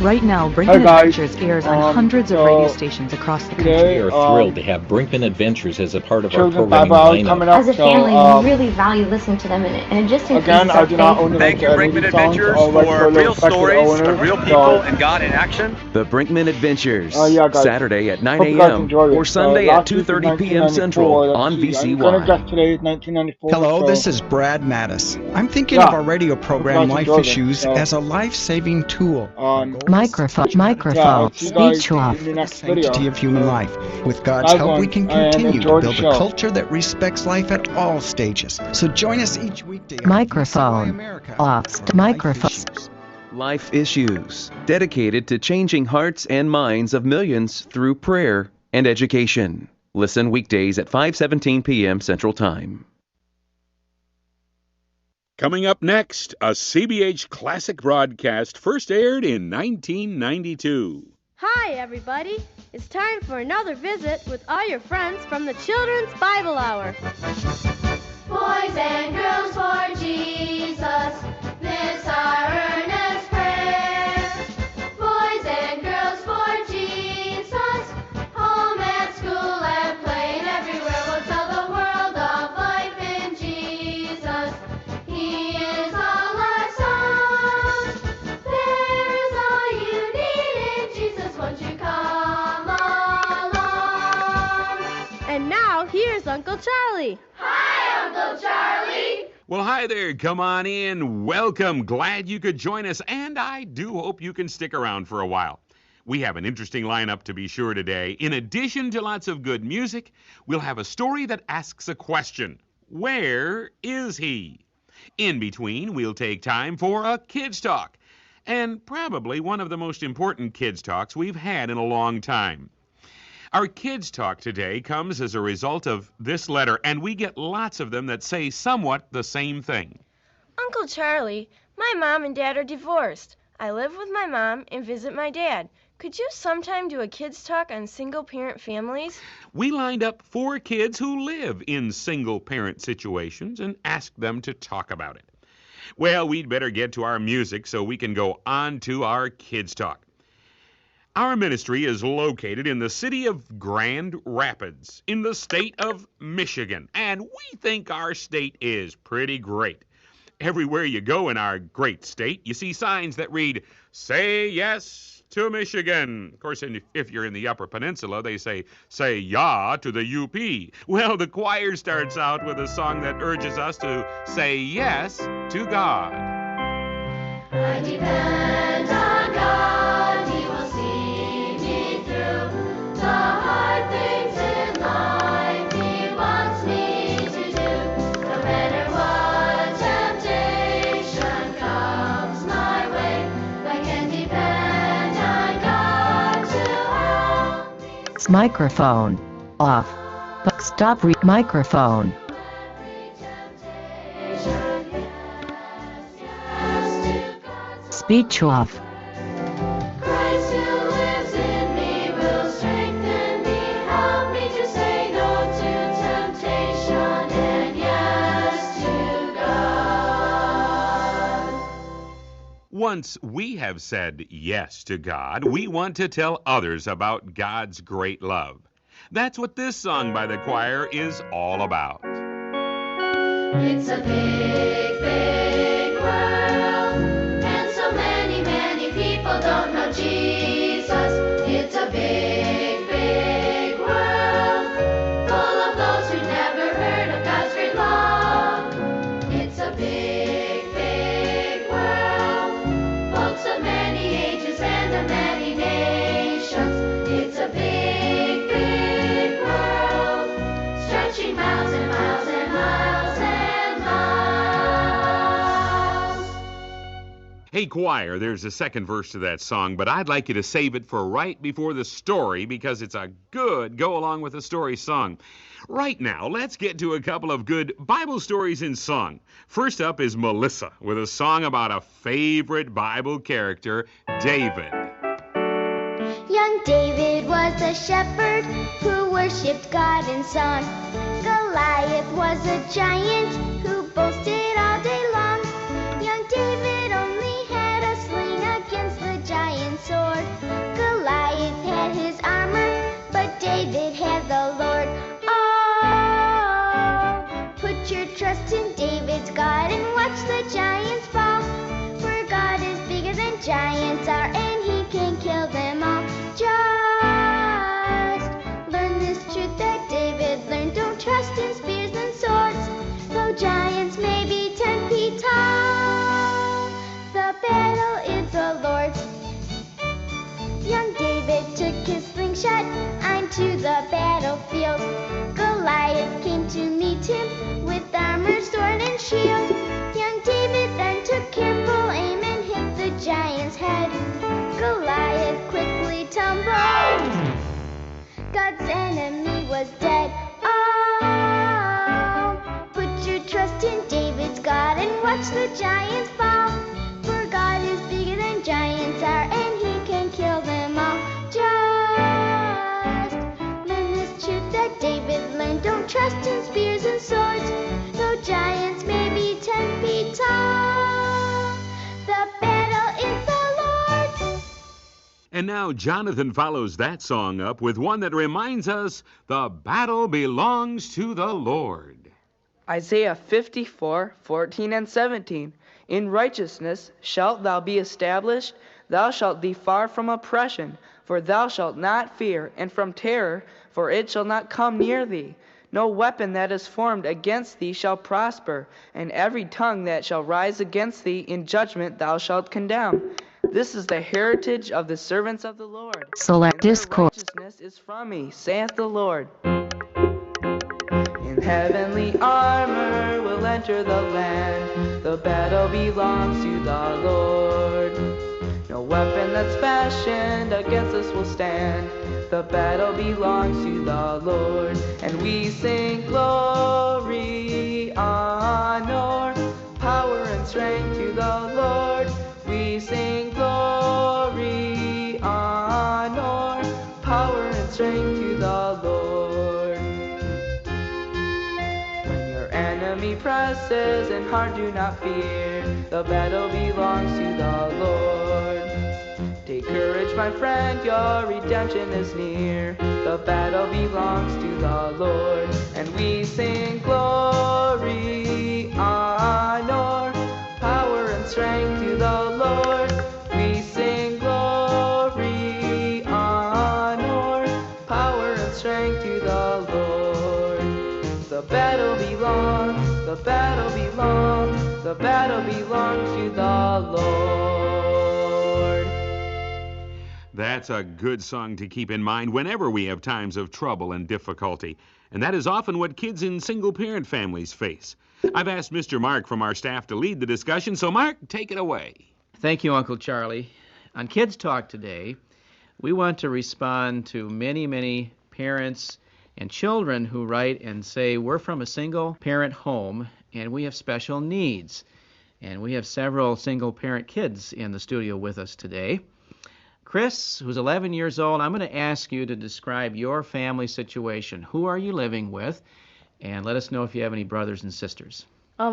Right now, Hi Brinkman guys. Adventures airs on hundreds of radio So stations across the country. We today, are thrilled to have Brinkman Adventures as a part of our Children's Bible programming Hour is lineup. coming up. As a So family, we really value listening to them, and it just again, increases I our do not faith. own the Thank rights you, to any of Brinkman these songs. Adventures, I'll write for a little real respect to the stories owner. of real people So, and God in action. The Brinkman Adventures, yeah, guys. Saturday at 9 Hope you guys a.m. enjoyed it. or Sunday at Last week was 2:30 p.m. 1994. Central Let's on see. I'm gonna guess VCY. today is 1994. Hello, so this is Brad Mattis. I'm thinking Yeah. of our radio program, guys Life enjoyed it. Issues, So, as a life-saving tool. Microphone, yeah, I'll see you guys speech off. in the next Sanctity video. of human So, life. With God's Guys, help, we can and continue to enjoy the build show. a culture that respects life at all stages. So join us each weekday on Microphone VCY America off. for Life Microphone. Issues. Life Issues, dedicated to changing hearts and minds of millions through prayer and education. Listen weekdays at 5:17 p.m. Central Time. Coming up next, a CBH classic broadcast first aired in 1992. Hi, everybody. It's time for another visit with all your friends from the Children's Bible Hour. Boys and girls for Jesus, this our earnest prayer. Boys and girls for Jesus, home and school and play and everywhere. We'll tell the world of life in Jesus. He is all our song. There is all you need in Jesus. Won't you come along? And now, here's Uncle Charlie. Hi, Uncle Charlie. Well, hi there. Come on in. Welcome. Glad you could join us, and I do hope you can stick around for a while. We have an interesting lineup to be sure today. In addition to lots of good music, we'll have a story that asks a question. Where is he? In between, we'll take time for a Kids Talk, and probably one of the most important Kids Talks we've had in a long time. Our Kids Talk today comes as a result of this letter, and we get lots of them that say somewhat the same thing. Uncle Charlie, my mom and dad are divorced. I live with my mom and visit my dad. Could you sometime do a Kids Talk on single-parent families? We lined up 4 kids who live in single-parent situations and asked them to talk about it. Well, we'd better get to our music so we can go on to our Kids Talk. Our ministry is located in the city of Grand Rapids, in the state of Michigan, and we think our state is pretty great. Everywhere you go in our great state, you see signs that read, "Say yes to Michigan." Of course, if you're in the Upper Peninsula, they say "ya" to the UP. Well, the choir starts out with a song that urges us to say yes to God. I depend on God, He will see me through. The hard things in life He wants me to do. No matter what temptation comes my way, I can depend on God to help me. Microphone off. Stop microphone. Speech off. Christ who lives in me will strengthen me, help me to say no to temptation and yes to God. Once we have said yes to God, we want to tell others about God's great love. That's what this song by the choir is all about. It's a big, big world, and so many, many people don't know Jesus. It's a big, big world, full of those who never heard of God's great love. It's a big, big world, folks of many ages and of many nations. It's a big, big world, stretching miles and miles and miles and miles. Hey, choir, there's a second verse to that song, but I'd like you to save it for right before the story because it's a good go-along-with-the-story song. Right now, let's get to a couple of good Bible stories in song. First up is Melissa with a song about a favorite Bible character, David. Young David was a shepherd who worshipped God in song. Goliath was a giant who boasted all day long. Young David only had a sling against the giant's sword. slingshot onto the battlefield. Goliath came to meet him with armor, sword, and shield. Young David then took careful aim and hit the giant's head. Goliath quickly tumbled. God's enemy was dead. Oh, put your trust in David's God and watch the giants fall. For God is bigger than giants are, and he can kill them all. Just learn this truth that David learned. Don't trust in spears and swords, though giants may be 10 feet tall. The battle is the Lord's. And now Jonathan follows that song up with one that reminds us the battle belongs to the Lord. Isaiah 54:14 and 17. In righteousness shalt thou be established, thou shalt be far from oppression, for thou shalt not fear, and from terror, for it shall not come near thee. No weapon that is formed against thee shall prosper, and every tongue that shall rise against thee in judgment thou shalt condemn. This is the heritage of the servants of the Lord. Select And their Discord. righteousness is from me, saith the Lord. In heavenly armor we'll enter the land. The battle belongs to the Lord. No weapon that's fashioned against us will stand. The battle belongs to the Lord. And we sing glory, honor, power and strength to the Lord. We sing glory, honor, power and strength to the Lord. When your enemy presses and heart do not fear, the battle belongs to the Lord. Take courage, my friend, your redemption is near. The battle belongs to the Lord. And we sing glory, honor, power and strength to the Lord. We sing glory, honor, power and strength to the Lord. The battle belongs to the Lord. That's a good song to keep in mind whenever we have times of trouble and difficulty. And that is often what kids in single-parent families face. I've asked Mr. Mark from our staff to lead the discussion, so Mark, take it away. Thank you, Uncle Charlie. On Kids Talk today, we want to respond to many, many parents and children who write and say, we're from a single-parent home and we have special needs. And we have several single-parent kids in the studio with us today. Chris, who's 11 years old, I'm going to ask you to describe your family situation. Who are you living with? And let us know if you have any brothers and sisters.